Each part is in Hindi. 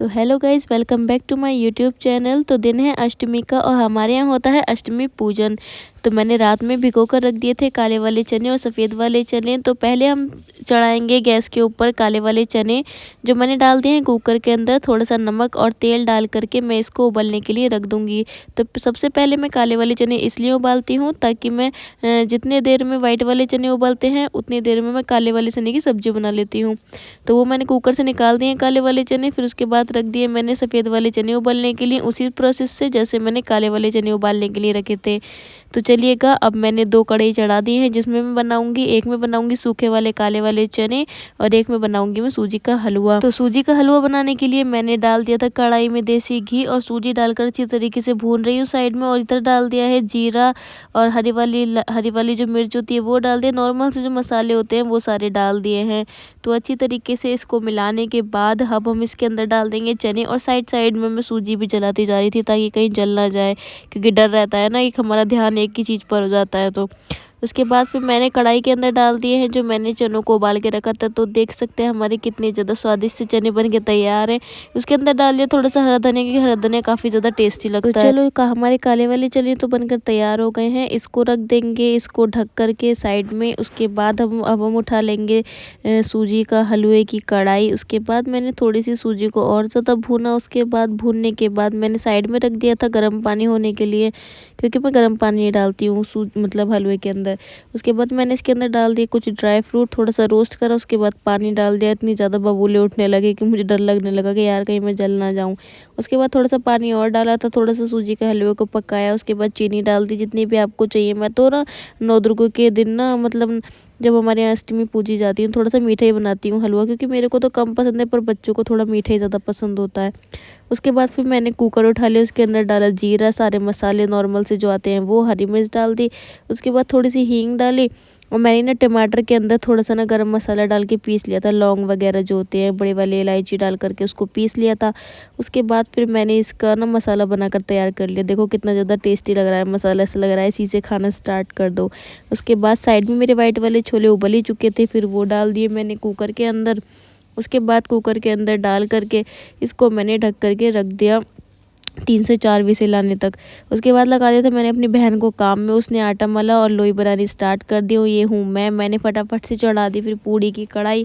तो hello guys, welcome back to my YouTube channel. तो दिन है अष्टमी का और हमारे यहाँ होता है अष्टमी पूजन। तो मैंने रात में भिगो कर रख दिए थे काले वाले चने और सफ़ेद वाले चने। तो पहले हम चढ़ाएंगे गैस के ऊपर काले वाले चने जो मैंने डाल दिए हैं कुकर के अंदर। थोड़ा सा नमक और तेल डाल करके मैं इसको उबलने के लिए रख दूँगी। तो सबसे पहले मैं काले वाले चने इसलिए उबालती हूँ ताकि मैं जितने देर में वाइट वाले चने उबलते हैं उतनी देर में मैं काले वाले चने की सब्ज़ी बना लेती हूँ। तो वो मैंने कुकर से निकाल दिए काले वाले चने। फिर उसके बाद रख दिए मैंने सफ़ेद वाले चने उबालने के लिए उसी प्रोसेस से जैसे मैंने काले वाले चने उबालने के लिए रखे थे। तो चलिएगा, अब मैंने 2 कढ़ाई चढ़ा दी हैं जिसमें मैं बनाऊंगी, एक में बनाऊंगी सूखे वाले काले वाले चने और एक में बनाऊंगी मैं सूजी का हलवा। तो सूजी का हलवा बनाने के लिए मैंने डाल दिया था कढ़ाई में देसी घी और सूजी डालकर अच्छी तरीके से भून रही हूँ साइड में। और इधर डाल दिया है जीरा और हरी वाली जो मिर्च होती है वो डाल दिया। नॉर्मल से जो मसाले होते हैं वो सारे डाल दिए हैं। तो अच्छी तरीके से इसको मिलाने के बाद अब हम इसके अंदर डाल देंगे चने और साइड में मैं सूजी भी जलाती जा रही थी ताकि कहीं जल ना जाए, क्योंकि डर रहता है ना, एक हमारा ध्यान एक ही चीज़ पर हो जाता है। तो उसके बाद फिर मैंने कढ़ाई के अंदर डाल दिए हैं जो मैंने चनों को उबाल के रखा था। तो देख सकते हैं हमारे कितने ज़्यादा स्वादिष्ट से चने बन के तैयार हैं। उसके अंदर डाल दिया थोड़ा सा हरा धनिया, क्योंकि हरा धनिया काफ़ी ज़्यादा टेस्टी लगता है। चलो हमारे काले वाले चने तो बनकर तैयार हो गए हैं। इसको रख देंगे, इसको ढक करके साइड में। उसके बाद हम उठा लेंगे सूजी का हलवे की कढ़ाई। उसके बाद मैंने थोड़ी सी सूजी को और ज़्यादा भूना। उसके बाद भूनने के बाद मैंने साइड में रख दिया था गर्म पानी होने के लिए, क्योंकि मैं गर्म पानी नहीं डालती हूँ मतलब हलवे के अंदर। उसके बाद मैंने इसके अंदर डाल दिए कुछ ड्राई फ्रूट, थोड़ा सा रोस्ट करा। उसके बाद पानी डाल दिया। इतनी ज़्यादा बबूले उठने लगे कि मुझे डर लगने लगा कि यार कहीं मैं जल ना जाऊँ। उसके बाद थोड़ा सा पानी और डाला था, थोड़ा सा सूजी के हलवे को पकाया। उसके बाद चीनी डाल दी जितनी भी आपको चाहिए। मैं तो ना नवदुर्गों के दिन ना, मतलब जब हमारे यहाँ अष्टमी पूजी जाती है, थोड़ा सा मीठा ही बनाती हूँ हलवा, क्योंकि मेरे को तो कम पसंद है पर बच्चों को थोड़ा मीठा ही ज़्यादा पसंद होता है। उसके बाद फिर मैंने कुकर उठा लिया, उसके अंदर डाला जीरा, सारे मसाले नॉर्मल से जो आते हैं वो, हरी मिर्च डाल दी। उसके बाद थोड़ी सी हींग डाली और मैंने ना टमाटर के अंदर थोड़ा सा ना गरम मसाला डाल के पीस लिया था। लौंग वगैरह जो होते हैं, बड़े वाले इलायची डाल करके उसको पीस लिया था। उसके बाद फिर मैंने इसका ना मसाला बनाकर तैयार कर लिया। देखो कितना ज़्यादा टेस्टी लग रहा है मसाला, ऐसा लग रहा है इसी से खाना स्टार्ट कर दो। उसके बाद साइड में मेरे वाइट वाले छोले उबल ही चुके थे, फिर वो डाल दिए मैंने कुकर के अंदर। उसके बाद कुकर के अंदर डाल करके इसको मैंने ढक करके रख दिया 3 से 4 विसिल आने तक। उसके बाद लगा दिया था मैंने अपनी बहन को काम में। उसने आटा मला और लोई बनानी स्टार्ट कर दी। ये हूँ मैंने फटाफट से चढ़ा दी। फिर पूड़ी की कढ़ाई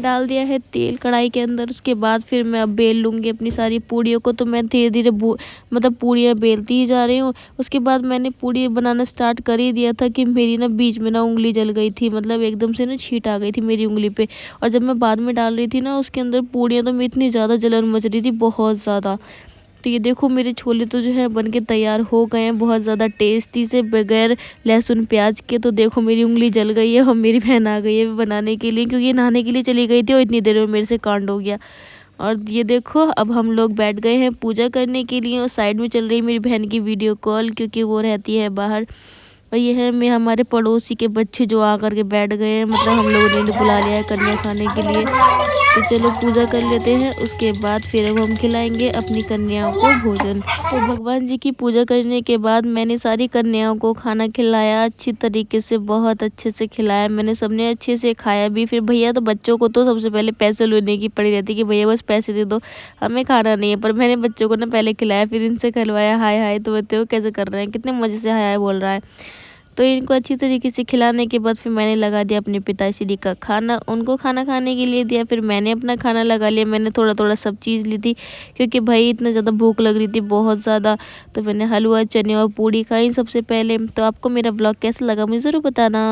डाल दिया है तेल कढ़ाई के अंदर। उसके बाद फिर मैं अब बेल लूँगी अपनी सारी पूड़ियों को। तो मैं धीरे धीरे मतलब पूड़ियाँ बेलती ही जा रही हूँ। उसके बाद मैंने पूड़ी बनाना स्टार्ट कर ही दिया था कि मेरी ना बीच में ना उंगली जल गई थी, मतलब एकदम से ना छींट आ गई थी मेरी उंगली पे। और जब मैं बाद में डाल रही थी ना उसके अंदर पूड़ियाँ, तो मैं इतनी ज़्यादा जलन मच रही थी, बहुत ज़्यादा। तो ये देखो मेरे छोले तो जो है बनके तैयार हो गए हैं, बहुत ज़्यादा टेस्टी से, बगैर लहसुन प्याज के। तो देखो मेरी उंगली जल गई है और मेरी बहन आ गई है बनाने के लिए, क्योंकि नहाने के लिए चली गई थी और इतनी देर में मेरे से कांड हो गया। और ये देखो अब हम लोग बैठ गए हैं पूजा करने के लिए और साइड में चल रही है मेरी बहन की वीडियो कॉल, क्योंकि वो रहती है बाहर। और ये है मैं हमारे पड़ोसी के बच्चे जो आकर के बैठ गए हैं, मतलब हम लोगों ने बुला लिया है कन्या खाने के लिए। तो चलो पूजा कर लेते हैं, उसके बाद फिर अब हम खिलाएंगे अपनी कन्याओं को भोजन। तो भगवान जी की पूजा करने के बाद मैंने सारी कन्याओं को खाना खिलाया अच्छी तरीके से, बहुत अच्छे से खिलाया मैंने, सबने अच्छे से खाया भी। फिर भैया तो बच्चों को तो सबसे पहले पैसे लेने की पड़ी रहती कि भैया बस पैसे दे दो, हमें खाना नहीं है। पर मैंने बच्चों को ना पहले खिलाया फिर इनसे खिलवाया। हाय हाय तो बताओ कैसे कर रहे हैं, कितने मज़े से हाय हाय बोल रहा है। तो इनको अच्छी तरीके से खिलाने के बाद फिर मैंने लगा दिया अपने पिताश्री का खाना, उनको खाना खाने के लिए दिया। फिर मैंने अपना खाना लगा लिया। मैंने थोड़ा थोड़ा सब चीज़ ली थी, क्योंकि भाई इतना ज़्यादा भूख लग रही थी, बहुत ज़्यादा। तो मैंने हलवा, चने और पूड़ी खाई सबसे पहले। तो आपको मेरा ब्लॉग कैसा लगा मुझे ज़रूर बताना।